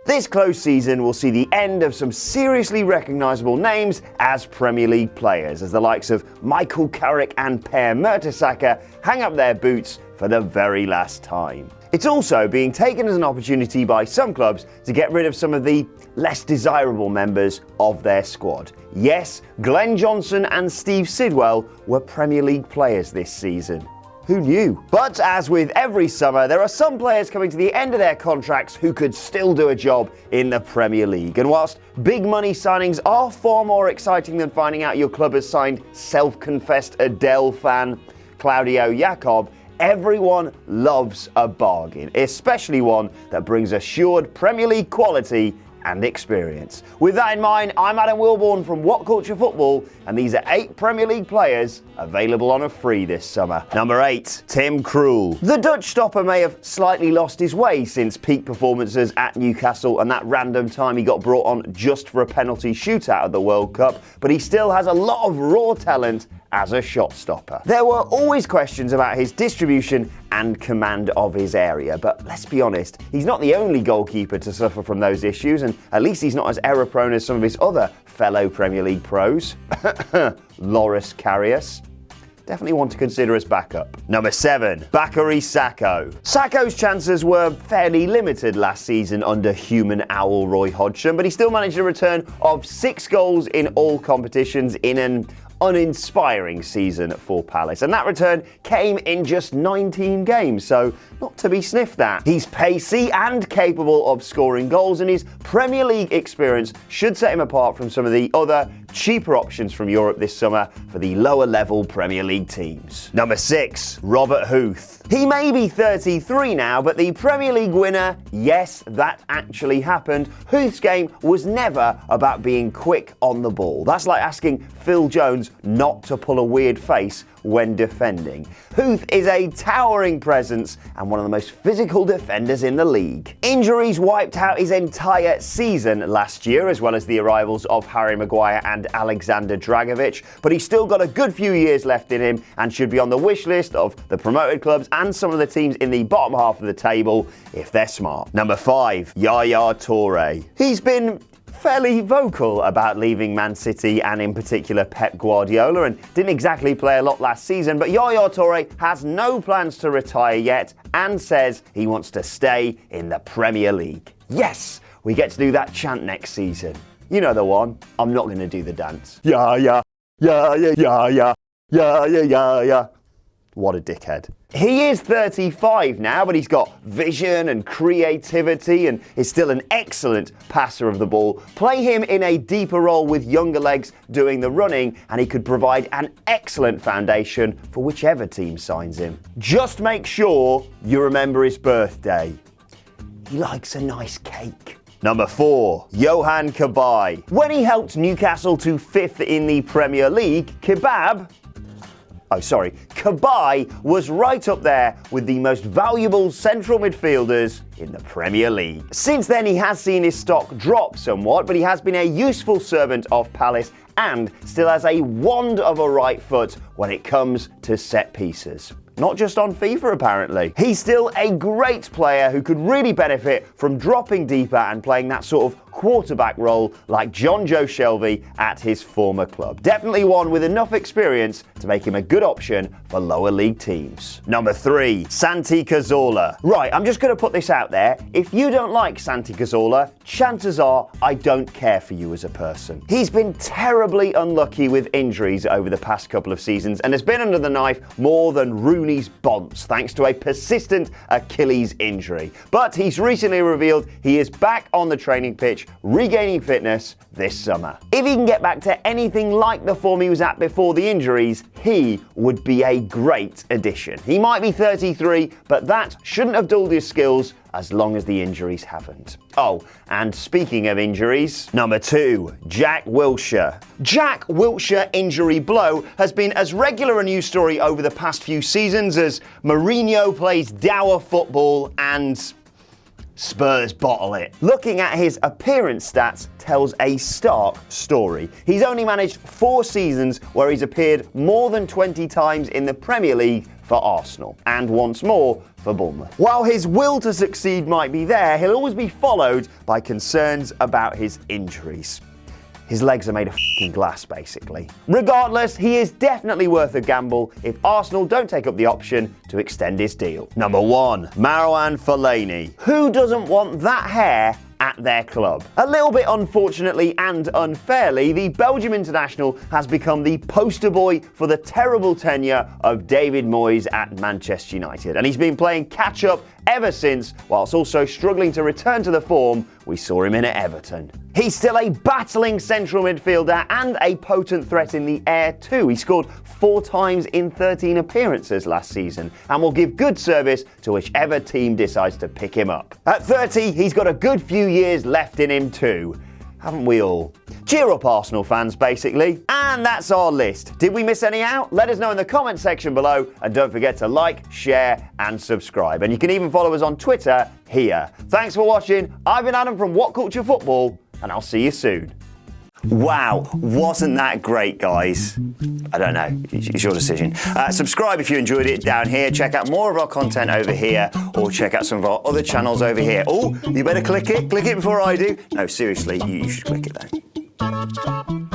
This close season will see the end of some seriously recognisable names as Premier League players, as the likes of Michael Carrick and Per Mertesacker hang up their boots for the very last time. It's also being taken as an opportunity by some clubs to get rid of some of the less desirable members of their squad. Yes, Glenn Johnson and Steve Sidwell were Premier League players this season. Who knew? But as with every summer, there are some players coming to the end of their contracts who could still do a job in the Premier League. And whilst big money signings are far more exciting than finding out your club has signed self-confessed Adele fan Claudio Yacob, everyone loves a bargain, especially one that brings assured Premier League quality and experience. With that in mind, I'm Adam Wilborn from What Culture Football, and these are 8 Premier League players available on a free this summer. Number 8, Tim Krul. The Dutch stopper may have slightly lost his way since peak performances at Newcastle and that random time he got brought on just for a penalty shootout at the World Cup, but he still has a lot of raw talent as a shot stopper. There were always questions about his distribution and command of his area, but let's be honest, he's not the only goalkeeper to suffer from those issues, and at least he's not as error-prone as some of his other fellow Premier League pros. Loris Karius. Definitely want to consider as backup. Number 7, Bakary Sakho. Sakho's chances were fairly limited last season under human owl Roy Hodgson, but he still managed a return of 6 goals in all competitions in an uninspiring season for Palace, and that return came in just 19 games, so not to be sniffed at. He's pacey and capable of scoring goals, and his Premier League experience should set him apart from some of the other cheaper options from Europe this summer for the lower level Premier League teams. Number 6, Robert Huth. He may be 33 now, but the Premier League winner, yes, that actually happened. Huth's game was never about being quick on the ball. That's like asking Phil Jones not to pull a weird face when defending. Huth is a towering presence and one of the most physical defenders in the league. Injuries wiped out his entire season last year, as well as the arrivals of Harry Maguire and Alexander Dragovic, but he's still got a good few years left in him and should be on the wish list of the promoted clubs and some of the teams in the bottom half of the table if they're smart. Number 5, Yaya Toure. He's been fairly vocal about leaving Man City and in particular Pep Guardiola, and didn't exactly play a lot last season, but Yaya Toure has no plans to retire yet and says he wants to stay in the Premier League. Yes, we get to do that chant next season. You know the one. I'm not going to do the dance. Yeah, yeah, yeah, yeah, yeah, yeah, yeah, yeah, yeah, yeah. What a dickhead. He is 35 now, but he's got vision and creativity and is still an excellent passer of the ball. Play him in a deeper role with younger legs doing the running, and he could provide an excellent foundation for whichever team signs him. Just make sure you remember his birthday. He likes a nice cake. Number 4, Yohan Cabaye. When he helped Newcastle to 5th in the Premier League, Cabaye was right up there with the most valuable central midfielders in the Premier League. Since then, he has seen his stock drop somewhat, but he has been a useful servant of Palace and still has a wand of a right foot when it comes to set pieces. Not just on FIFA, apparently. He's still a great player who could really benefit from dropping deeper and playing that sort of quarterback role like John Joe Shelby at his former club. Definitely one with enough experience to make him a good option for lower league teams. Number 3, Santi Cazorla. Right, I'm just going to put this out there. If you don't like Santi Cazorla, chances are I don't care for you as a person. He's been terribly unlucky with injuries over the past couple of seasons and has been under the knife more than Rooney's bonds thanks to a persistent Achilles injury. But he's recently revealed he is back on the training pitch, regaining fitness this summer. If he can get back to anything like the form he was at before the injuries, he would be a great addition. He might be 33, but that shouldn't have dulled his skills as long as the injuries haven't. Oh, and speaking of injuries, number 2, Jack Wilshere. Jack Wilshere injury blow has been as regular a news story over the past few seasons as Mourinho plays dour football and Spurs bottle it. Looking at his appearance stats tells a stark story. He's only managed 4 seasons where he's appeared more than 20 times in the Premier League for Arsenal, and once more for Bournemouth. While his will to succeed might be there, he'll always be followed by concerns about his injuries. His legs are made of f***ing glass, basically. Regardless, he is definitely worth a gamble if Arsenal don't take up the option to extend his deal. Number 1. Marou Fellaini. Who doesn't want that hair at their club? A little bit unfortunately and unfairly, the Belgium international has become the poster boy for the terrible tenure of David Moyes at Manchester United, and he's been playing catch-up ever since, whilst also struggling to return to the form we saw him in at Everton. He's still a battling central midfielder and a potent threat in the air too. He scored 4 times in 13 appearances last season and will give good service to whichever team decides to pick him up. At 30, he's got a good few years left in him too. Haven't we all? Cheer up, Arsenal fans, basically. And that's our list. Did we miss any out? Let us know in the comment section below, and don't forget to like, share and subscribe. And you can even follow us on Twitter here. Thanks for watching. I've been Adam from What Culture Football, and I'll see you soon. Wow, wasn't that great, guys? I don't know, it's your decision. Subscribe if you enjoyed it down here. Check out more of our content over here, or check out some of our other channels over here. Oh, you better click it before I do. No, seriously, you should click it though.